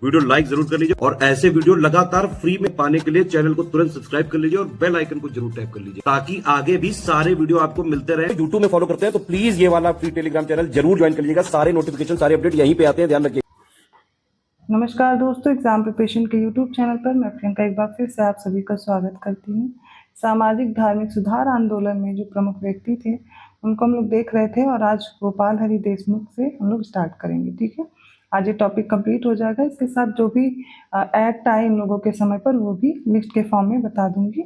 Video like जरूर कर लीजिए और ऐसे वीडियो लगातार फ्री में पाने के लिए चैनल को तुरंत सब्सक्राइब कर लीजिए और बेल आइकन को जरूर टैप कर लीजिए ताकि आगे भी सारे वीडियो आपको मिलते रहे। यूट्यूब में फॉलो करते हैं तो प्लीज ये वाला फ्री टेलीग्राम चैनल जरूर ज्वाइन कर लीजिएगा। सारे नोटिफिकेशन सारे अपडेट यहीं पे आते हैं, ध्यान रखिए। नमस्कार दोस्तों, एग्जाम प्रिपरेशन के यूट्यूब चैनल पर मैं प्रियंका एक बार फिर से आप सभी का स्वागत करती हूँ। सामाजिक धार्मिक सुधार आंदोलन में जो प्रमुख व्यक्ति थे उनको हम लोग देख रहे थे और आज गोपाल हरि देशमुख से हम लोग स्टार्ट करेंगे। ठीक है, आज ये टॉपिक कंप्लीट हो जाएगा। इसके साथ जो भी एक्ट आए इन लोगों के समय पर वो भी लिस्ट के फॉर्म में बता दूंगी,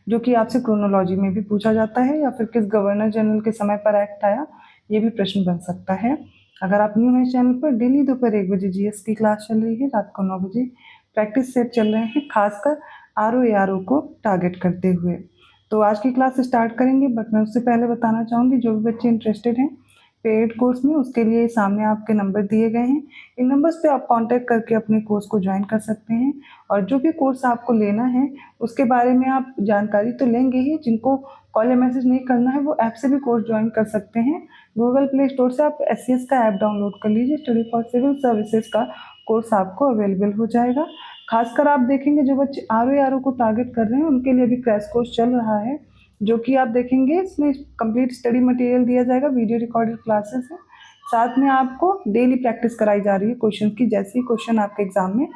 जो कि आपसे क्रोनोलॉजी में भी पूछा जाता है या फिर किस गवर्नर जनरल के समय पर एक्ट आया, ये भी प्रश्न बन सकता है। अगर आप न्यू हैं चैनल पर, डेली दोपहर 1 बजे जीएस की क्लास चल रही है, रात को 9 बजे प्रैक्टिस सेट चल रहे हैं, खासकर आरओ को टारगेट करते हुए। तो आज की क्लास स्टार्ट करेंगे, बट मैं उससे पहले बताना चाहूँगी जो भी बच्चे इंटरेस्टेड हैं पेड कोर्स में, उसके लिए सामने आपके नंबर दिए गए हैं। इन नंबर्स पे आप कांटेक्ट करके अपने कोर्स को ज्वाइन कर सकते हैं और जो भी कोर्स आपको लेना है उसके बारे में आप जानकारी तो लेंगे ही। जिनको कॉल या मैसेज नहीं करना है वो ऐप से भी कोर्स ज्वाइन कर सकते हैं। गूगल प्ले स्टोर से आप SCS का ऐप डाउनलोड कर लीजिए। स्टडी फॉर सिविल सर्विसेज का कोर्स आपको अवेलेबल हो जाएगा। खासकर आप देखेंगे जो बच्चे आरओ को टारगेट कर रहे हैं उनके लिए भी क्रैश कोर्स चल रहा है, जो कि आप देखेंगे इसमें कंप्लीट स्टडी मटेरियल दिया जाएगा, वीडियो रिकॉर्डेड क्लासेस है, साथ में आपको डेली प्रैक्टिस कराई जा रही है क्वेश्चन की। जैसे ही क्वेश्चन आपके एग्जाम में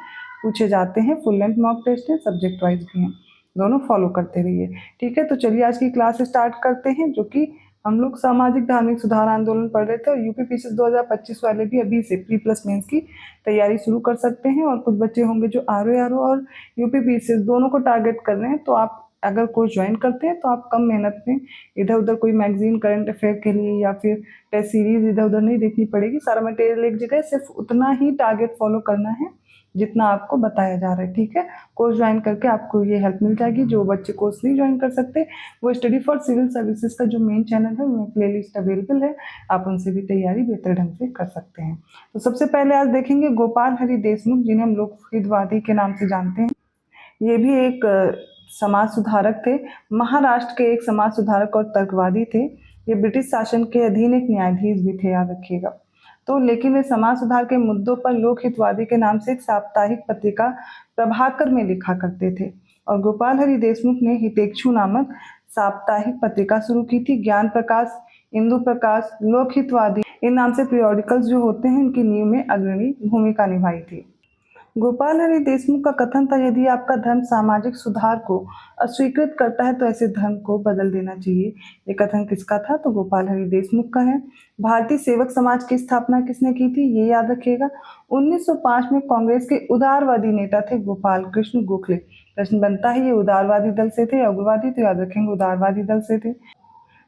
पूछे जाते हैं, फुल लेंथ मॉक टेस्ट है, सब्जेक्ट वाइज भी हैं, दोनों फॉलो करते रहिए। ठीक है, तो चलिए आज की क्लास स्टार्ट करते हैं। जो कि हम लोग सामाजिक धार्मिक सुधार आंदोलन पढ़ रहे थे और यूपी पीसीएस 2025 वाले भी अभी से प्री प्लस मेंस की तैयारी शुरू कर सकते हैं। और कुछ बच्चे होंगे जो आरओ और यूपी पीसीएस दोनों को टारगेट कर रहे हैं, तो आप अगर कोर्स ज्वाइन करते हैं तो आप कम मेहनत में इधर उधर कोई मैगजीन करंट अफेयर के लिए या फिर टेस्ट सीरीज इधर उधर नहीं देखनी पड़ेगी। सारा मटेरियल एक जगह, सिर्फ उतना ही टारगेट फॉलो करना है जितना आपको बताया जा रहा है। ठीक है, कोर्स ज्वाइन करके आपको ये हेल्प मिल जाएगी। जो बच्चे कोर्स नहीं ज्वाइन कर सकते वो स्टडी फॉर सिविल सर्विसेज का जो मेन चैनल है उनमें प्ले लिस्ट अवेलेबल है, आप उनसे भी तैयारी बेहतर ढंग से कर सकते हैं। तो सबसे पहले आज देखेंगे गोपाल हरि देशमुख, जिन्हें हम लोग हितवादी के नाम से जानते हैं। ये भी एक समाज सुधारक थे, महाराष्ट्र के एक समाज सुधारक और तर्कवादी थे। ये ब्रिटिश शासन के अधीन एक न्यायाधीश भी थे, याद रखिएगा। तो लेकिन वे समाज सुधार के मुद्दों पर लोक हितवादी के नाम से एक साप्ताहिक पत्रिका प्रभाकर में लिखा करते थे। और गोपाल हरि देशमुख ने हितेक्षु नामक साप्ताहिक पत्रिका शुरू की थी। ज्ञान प्रकाश, इंदु प्रकाश, लोक हितवादी, इन नाम से पीरियोडिकल्स जो होते हैं इनकी नींव में अग्रणी भूमिका निभाई थी। गोपाल हरि देशमुख का कथन था, यदि आपका धर्म सामाजिक सुधार को अस्वीकृत करता है तो ऐसे धर्म को बदल देना चाहिए। ये कथन किसका था? तो गोपाल हरि देशमुख का है। भारतीय सेवक समाज की स्थापना किसने की थी? ये याद रखिएगा। 1905 में कांग्रेस के उदारवादी नेता थे गोपाल कृष्ण गोखले। प्रश्न बनता है ये उदारवादी दल से थे या उग्रवादी? तो याद रखेंगे उदारवादी दल से थे।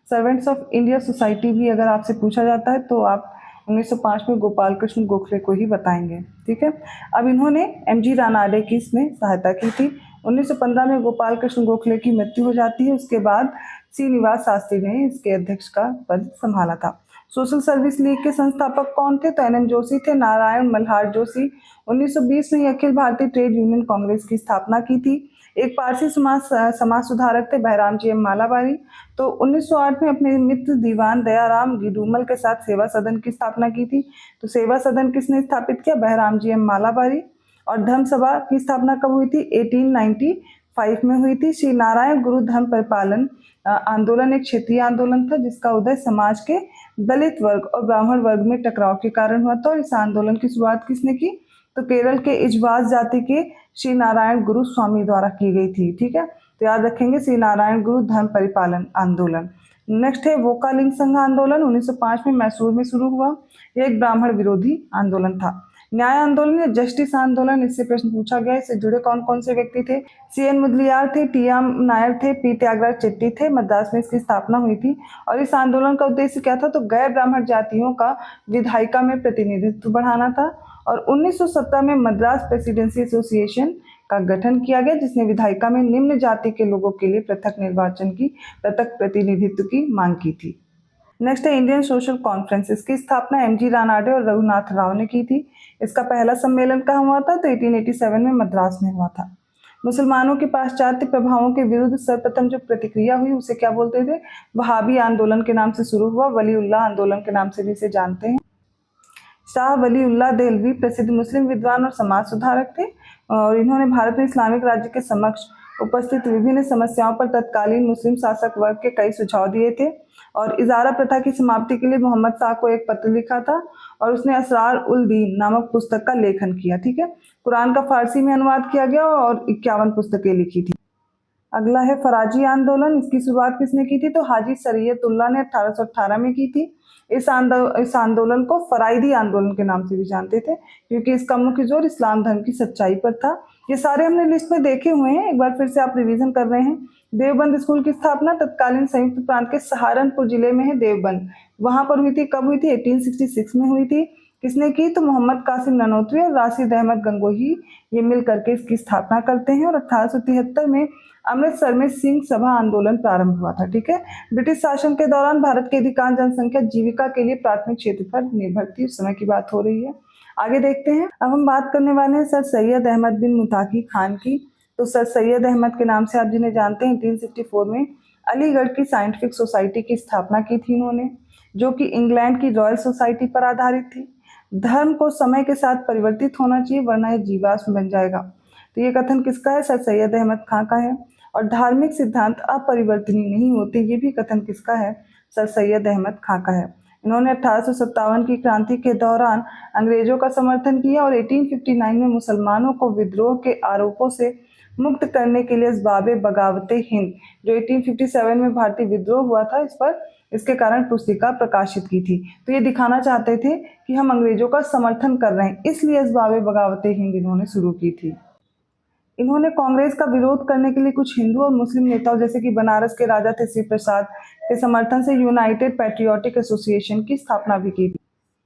सर्वेंट्स ऑफ इंडिया सोसाइटी भी अगर आपसे पूछा जाता है तो आप 1905 में गोपाल कृष्ण गोखले को ही बताएंगे। ठीक है, अब इन्होंने MG रानाडे की इसमें सहायता की थी। 1915 में गोपाल कृष्ण गोखले की मृत्यु हो जाती है। उसके बाद श्रीनिवास शास्त्री ने इसके अध्यक्ष का पद संभाला था। सोशल सर्विस लीग के संस्थापक कौन थे? तो NM जोशी थे, नारायण मल्हार जोशी। 1920 में अखिल भारतीय ट्रेड यूनियन कांग्रेस की स्थापना की थी। एक पारसी समाज सुधारक थे बहराम जी मालाबारी। तो 1908 में अपने मित्र दीवान दयाराम गिडूमल के साथ सेवा सदन की स्थापना की थी। तो सेवा सदन किसने स्थापित किया? बहराम जी मालाबारी। और धर्म सभा की स्थापना कब हुई थी? 1895 में हुई थी। श्री नारायण गुरु धर्म परिपालन आंदोलन एक क्षेत्रीय आंदोलन था जिसका उदय समाज के दलित वर्ग और ब्राह्मण वर्ग में टकराव के कारण हुआ था। और इस आंदोलन की शुरुआत किसने की? तो केरल के इजवास जाति के श्री नारायण गुरु स्वामी द्वारा की गई थी। ठीक है, तो याद रखेंगे श्री नारायण गुरु धर्म परिपालन आंदोलन। नेक्स्ट है वोकालिंग संघ आंदोलन, 1905 में मैसूर में शुरू हुआ। यह एक ब्राह्मण विरोधी आंदोलन था। न्याय आंदोलन या जस्टिस आंदोलन, इससे प्रश्न पूछा गया। इससे जुड़े कौन कौन से व्यक्ति थे? CN मुदलियार थे, TM नायर थे, P त्यागराज चेट्टी थे। मद्रास में इसकी स्थापना हुई थी। और इस आंदोलन का उद्देश्य क्या था? तो गैर ब्राह्मण जातियों का विधायिका में प्रतिनिधित्व बढ़ाना था। और 1917 में मद्रास प्रेसिडेंसी एसोसिएशन का गठन किया गया, जिसने विधायिका में निम्न जाति के लोगों के लिए पृथक निर्वाचन की पृथक प्रतिनिधित्व की मांग की थी। नेक्स्ट है इंडियन सोशल कॉन्फ्रेंस। इसकी स्थापना MG रानाडे और रघुनाथ राव ने की थी। इसका पहला सम्मेलन कहाँ हुआ था? तो 1887 में मद्रास में हुआ था। मुसलमानों के पाश्चात्य प्रभावों के विरुद्ध सर्वप्रथम जो प्रतिक्रिया हुई उसे क्या बोलते थे? वहाबी आंदोलन के नाम से शुरू हुआ। वलीउल्लाह आंदोलन के नाम से भी इसे जानते हैं। शाह वलीउल्लाह देहलवी प्रसिद्ध मुस्लिम विद्वान और समाज सुधारक थे और इन्होंने भारत में इस्लामिक राज्य के समक्ष उपस्थित विभिन्न समस्याओं पर तत्कालीन मुस्लिम शासक वर्ग के कई सुझाव दिए थे और इजारा प्रथा की समाप्ति के लिए मोहम्मद शाह को एक पत्र लिखा था और उसने असरार उल दीन नामक पुस्तक का लेखन किया। ठीक है, कुरान का फारसी में अनुवाद किया गया और 51 पुस्तकें लिखी थी। अगला है फराजी आंदोलन। इसकी शुरुआत किसने की थी? तो हाजी शरीयतुल्लाह ने 1818 में की थी। इस आंदोलन को फराइदी आंदोलन के नाम से भी जानते थे क्योंकि इसका मुख्य जोर इस्लाम धर्म की सच्चाई पर था। ये सारे हमने लिस्ट में देखे हुए हैं, एक बार फिर से आप रिवीजन कर रहे हैं। देवबंद स्कूल की स्थापना तत्कालीन संयुक्त प्रांत के सहारनपुर जिले में है देवबंद, वहां पर हुई थी। कब हुई थी? 1866 में हुई थी। किसने की? तो मोहम्मद कासिम ननोतवी और राशिद अहमद गंगोही ये मिल करके इसकी स्थापना करते हैं। और 1873 में अमृतसर में सिंह सभा आंदोलन प्रारंभ हुआ था। ठीक है, ब्रिटिश शासन के दौरान भारत की अधिकांश जनसंख्या जीविका के लिए प्राथमिक क्षेत्र पर निर्भर थी। उस समय की बात हो रही है। आगे देखते हैं। अब हम बात करने वाले हैं सर सैयद अहमद बिन मुताकी खान की। तो सर सैयद अहमद के नाम से आप जिन्हें जानते हैं, 1864 में अलीगढ़ की साइंटिफिक सोसाइटी की स्थापना की थी इन्होंने, जो कि इंग्लैंड की रॉयल सोसाइटी पर आधारित थी। धर्म को समय के साथ परिवर्तित होना चाहिए वरना यह जीवाश्म बन जाएगा। तो ये कथन किसका है? सर सैयद अहमद खां का है। और धार्मिक सिद्धांत अपरिवर्तनीय नहीं होते, ये भी कथन किसका है? सर सैयद अहमद खां का है। इन्होंने 1857 की क्रांति के दौरान अंग्रेजों का समर्थन किया और 1859 में मुसलमानों को विद्रोह के आरोपों से मुक्त करने के लिए असबाबे बगावते हिंद, जो 1857 में भारतीय विद्रोह हुआ था, इसके कारण पुस्तिका प्रकाशित की थी। तो ये दिखाना चाहते थे कि हम अंग्रेजों का समर्थन कर रहे हैं, इसलिए असबाबे बगावते हिंद इन्होंने शुरू की थी। इन्होंने कांग्रेस का विरोध करने के लिए कुछ हिंदू और मुस्लिम नेताओं जैसे कि बनारस के राजा थे शिव प्रसाद के समर्थन से यूनाइटेड पैट्रियोटिक एसोसिएशन की स्थापना भी की थी।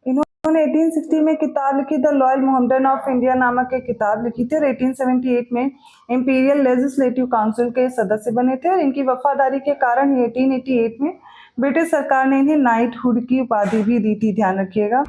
इन्होंने 1860 में किताब लिखी the loyal Mohammedan of India नामक एक किताब लिखी थी और 1878 में इंपीरियल लेजिस्लेटिव काउंसिल के सदस्य बने थे और इनकी वफादारी के कारण 1888 में ब्रिटिश सरकार ने इन्हें नाइटहुड की उपाधि भी दी थी। ध्यान रखिएगा।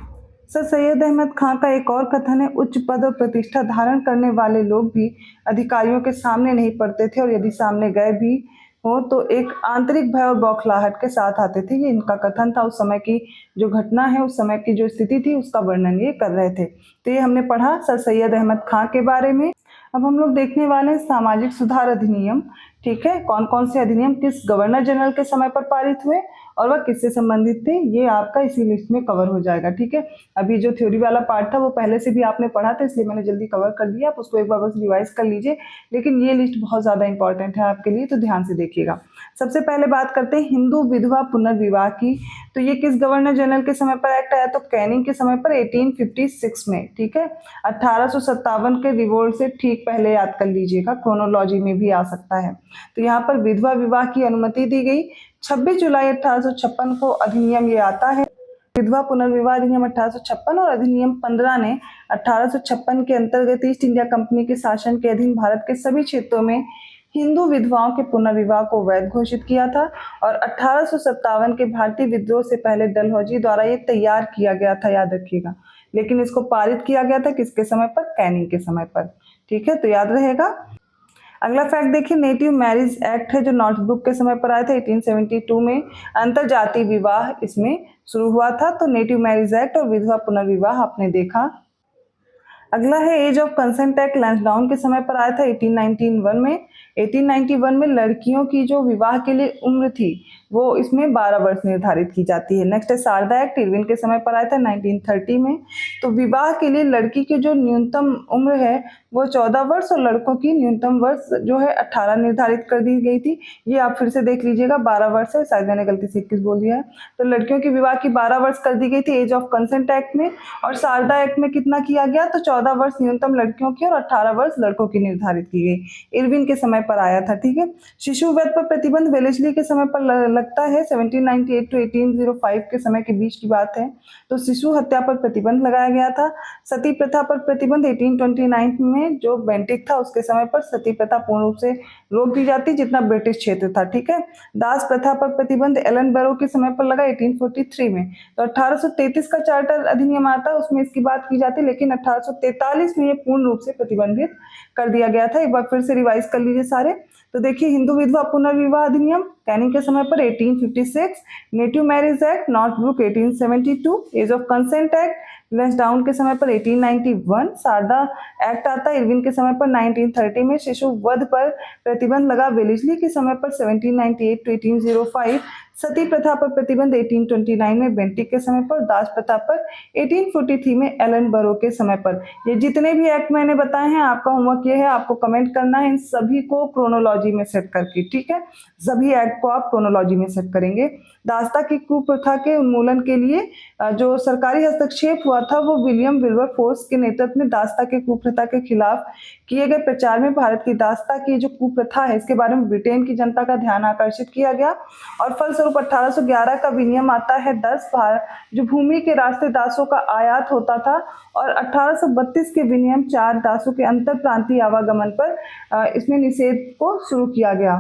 सर सैयद अहमद खां का एक और कथन है, उच्च पद और प्रतिष्ठा धारण करने वाले लोग भी अधिकारियों के सामने नहीं पड़ते थे और यदि सामने गए भी हो तो एक आंतरिक भय और बौखलाहट के साथ आते थे। ये इनका कथन था। उस समय की जो घटना है, उस समय की जो स्थिति थी, उसका वर्णन ये कर रहे थे। तो ये हमने पढ़ा सर सैयद अहमद खां के बारे में। अब हम लोग देखने वाले हैं सामाजिक सुधार अधिनियम। ठीक है, कौन कौन से अधिनियम किस गवर्नर जनरल के समय पर पारित हुए और वह किससे संबंधित थे, ये आपका इसी लिस्ट में कवर हो जाएगा। ठीक है, अभी जो थ्योरी वाला पार्ट था वो पहले से भी आपने पढ़ा था, इसलिए मैंने जल्दी कवर कर दिया। आप उसको एक बार बस रिवाइज कर लीजिए, लेकिन ये लिस्ट बहुत ज़्यादा इंपॉर्टेंट है आपके लिए, तो ध्यान से देखिएगा। सबसे पहले बात करते हैं हिंदू विधवा पुनर्विवाह की। तो ये किस गवर्नर जनरल के समय पर एक्ट आया? तो कैनिंग के समय पर 1856 में। ठीक है, 1857 के रिवोल्ट से ठीक पहले याद कर लीजिएगा, क्रोनोलॉजी में भी आ सकता है। तो यहाँ पर विधवा विवाह की अनुमति दी गई। 26 जुलाई 1856 को अधिनियम ये आता है, विधवा पुनर्विवाह अधिनियम 1856, और अधिनियम 15 ने 1856 के अंतर्गत ईस्ट इंडिया कंपनी के शासन के अधीन भारत के सभी क्षेत्रों में हिंदू विधवाओं के पुनर्विवाह को वैध घोषित किया था। और 1857 के भारतीय विद्रोह से पहले डलहौजी द्वारा ये तैयार किया गया था, याद रखिएगा। लेकिन इसको पारित किया गया था किसके समय पर? कैनिंग के समय पर। ठीक है, तो याद रहेगा। अगला फैक्ट देखिए, नेटिव मैरिज एक्ट है जो नॉर्थब्रुक के समय पर आया था 1872 में। अंतरजातीय विवाह इसमें शुरू हुआ था। तो नेटिव मैरिज एक्ट और विधवा पुनर्विवाह आपने देखा। अगला है age of consent act, Lansdowne के समय पर आया था 1891 में। 1891 में लड़कियों की जो विवाह के लिए उम्र थी वो इसमें 12 वर्ष निर्धारित की जाती है। नेक्स्ट है शारदा एक्ट, इरविन के समय पर आया था 1930 में। तो विवाह के लिए लड़की की जो न्यूनतम उम्र है वो 14 वर्ष और लड़कों की न्यूनतम वर्ष जो है 18 निर्धारित कर दी गई थी। ये आप फिर से देख लीजिएगा, 12 वर्ष है, शायद मैंने गलती से 21 बोल दिया है। तो लड़कियों की विवाह की 12 वर्ष कर दी गई थी एज ऑफ कंसेंट एक्ट में। और शारदा एक्ट में कितना किया गया? तो 14 वर्ष न्यूनतम लड़कियों की और 18 वर्ष लड़कों की निर्धारित की गई। इरविन के समय पर आया था। ठीक है, शिशु वध पर प्रतिबंध वेलेस्ली के समय पर लगता है 1798 to 1805 के समय के बीच की बात है। तो शिशु हत्या पर प्रतिबंध लगाया गया था। सती प्रथा पर प्रतिबंध 1829 में जो बेंटिक था उसके समय पर सती प्रथा पूर्ण रूप से रोक दी जाती जितना ब्रिटिश क्षेत्र था। ठीक है, दास प्रथा पर प्रतिबंध एलन बैरो के समय पर लगा 1843 में। तो 1833 का चार्टर अधिनियम आता है, उसमें इसकी बात की जाती है, लेकिन 1843 में ये पूर्ण रूप से प्रतिबंधित कर दिया गया था। एक बार फिर से रिवाइज कर लीजिए सारे। तो देखिए, हिंदू विधवा पुनर्विवाह अधिनियम कैनिंग के समय पर 1856, native marriage act Northbrook 1872, age of consent act Lansdowne के समय पर 1891, सारदा एक्ट आता है इरविन के समय पर 1930 में, शिशु वध पर प्रतिबंध लगा वेलेस्ली के समय पर 1798 to 1805, सती प्रथा पर प्रतिबंध 1829 में बेंटिक के समय पर, दास प्रथा पर 1843 में एलन बरो के समय पर। ये जितने भी एक्ट मैंने बताए हैं, आपका होमवर्क ये है, आपको कमेंट करना है इन सभी को क्रोनोलॉजी में सेट करके, ठीक है। सभी एक्ट को आप क्रोनोलॉजी में सेट करेंगे। दास्ता की कुप्रथा के उन्मूलन के लिए जो सरकारी हस्तक्षेप हुआ था वो विलियम विल्बरफोर्स के नेतृत्व में दास्ता के कुप्रथा के खिलाफ किए गए प्रचार में भारत की दास्ता की जो कुप्रथा है इसके बारे में ब्रिटेन की जनता का ध्यान आकर्षित किया गया और फलस्वरूप 1811 का विनियम आता है 10 भारत जो भूमि के रास्ते दासों का आयात होता था और 1832 के विनियम 4 दासों के अंतर प्रांतीय आवागमन पर इसमें निषेध को शुरू किया गया।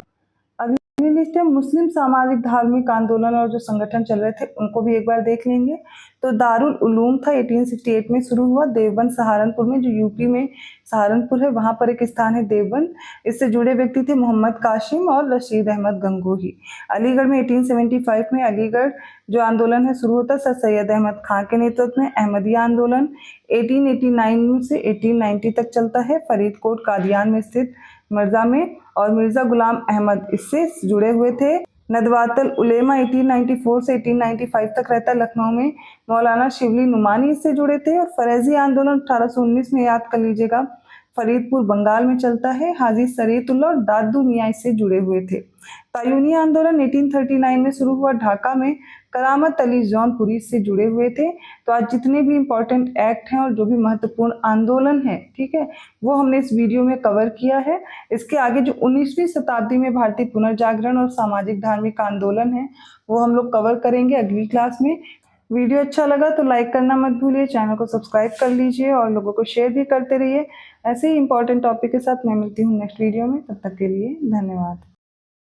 अगली लिस्ट है मुस्लिम सामाजिक धार्मिक आंदोलन और जो संगठन चल रहे थे उनको भी एक बार देख लेंगे। तो दारुल उलूम था 1868 में शुरू हुआ देवबंद सहारनपुर में, जो यूपी में सहारनपुर है वहां पर एक स्थान है देवबंद। इससे जुड़े व्यक्ति थे मोहम्मद कासिम और रशीद अहमद गंगोही। अलीगढ़ में 1875 में अलीगढ़ जो आंदोलन है शुरू होता है सर सैयद अहमद खां के नेतृत्व में। अहमदिया आंदोलन 1889 से 1890 तक चलता है। फरीदकोट कादियान में स्थित मिर्जा में और मिर्जा गुलाम अहमद इससे जुड़े हुए थे। नदवातुल उलेमा 1894 से 1895 तक रहता है लखनऊ में। मौलाना शिवली नुमानी इससे जुड़े थे। और फरेजी आंदोलन 1819 में याद कर लीजिएगा, फरीदपुर बंगाल में चलता है। हाजी शरीयतुल्लाह और दादू मियाँ इससे जुड़े हुए थे। तायूनी आंदोलन 1839 में शुरू हुआ ढाका में। करामत अली जौनपुरी से जुड़े हुए थे। तो आज जितने भी इंपॉर्टेंट एक्ट हैं और जो भी महत्वपूर्ण आंदोलन है, ठीक है, वो हमने इस वीडियो में कवर किया है। इसके आगे जो 19वीं शताब्दी में भारतीय पुनर्जागरण और सामाजिक धार्मिक आंदोलन है वो हम लोग कवर करेंगे अगली क्लास में। वीडियो अच्छा लगा तो लाइक करना मत भूलिए, चैनल को सब्सक्राइब कर लीजिए और लोगों को शेयर भी करते रहिए। ऐसे ही इंपॉर्टेंट टॉपिक के साथ मैं मिलती हूँ नेक्स्ट वीडियो में, तब तक के लिए धन्यवाद।